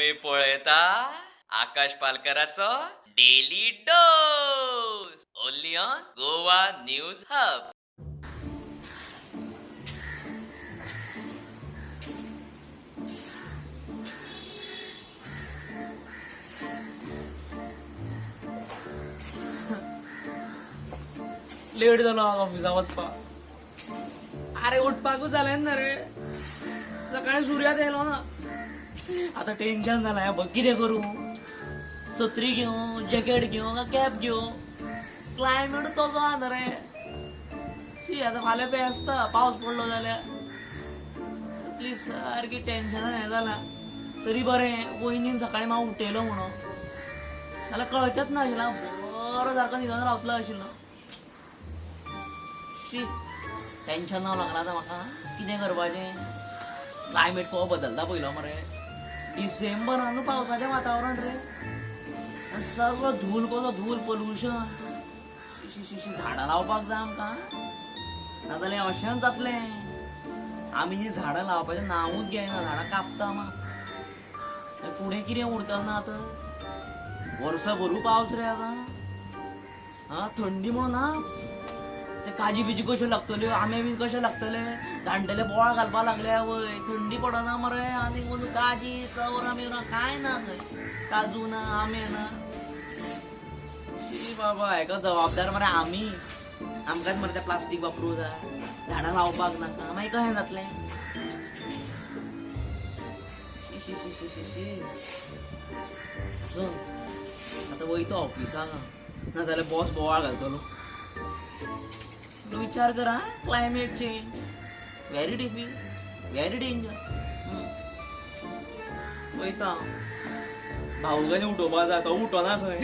तुम्ही पळयता आकाश पालकराचो daily dose only on Goa news hub. Late झालो आज ऑफिसा वचपा. अरे उठपाकूच जालें ना रे. सकाळी सूर्यात येयलो ना. आता टेन्शन झालाय बघ कितें करू. सत्री घेऊ, जॅकेट घेऊ का कॅप घेऊ. क्लायमेट तसो आहा रे. शी आता फाल्यां फेस्त पावस पडलो जाल्यार इतली सारकी टेन्शन हें जाला. तरी बरें वहिनीन सकाळी म्हाका उठयलो म्हणून जाल्यार कळचेंच नाशिल्लें. बरो सारको न्हिदोन रावतलो आशिल्लो. शी टेन्शन लागला आतां म्हाका. कितें करपाचें. क्लायमेट कसो बदलता पयलो मरे. डिसेंबरान पावसाचें वातावरण रे. आनी सगळो धूल कसो धूल पोल्युशन. शी झाडां लावपाक जाय आमकां. नाजाल्यार अशेंच जातलें. आमी जी झाडां लावपाचें नांवूच घेयना. झाडां कापता मात. फुडें कितें उरतलें ना आतां. वर्सा भरू पावस रे आतां. हा थंडी म्हणून नाच. ते काजी बिजी कश्यो लागतल्यो. आंबे बी कशे लागतले. जाणटेले बोवाळ घालपा लागले वय. थंडी पडना मरे. आनी कोण काजी चवरां बिवरां कांय ना थंय. काजू ना आंबे ना. शी बाबा हेका जबाबदार मरे आमी. आमकांच मरे तें प्लास्टीक वापरूं जाय. झाडां लावपाक नाका. मागीर कशें जातलें. शी शी शी शी शी आसूं आतां वयता ऑफिसाक. नाजाल्यार बॉस बोवाळ घालतलो. विचार करा. Climate change very difficult very danger. वयता भाऊगाने उठोवपा जाय. तो उठोना खंय.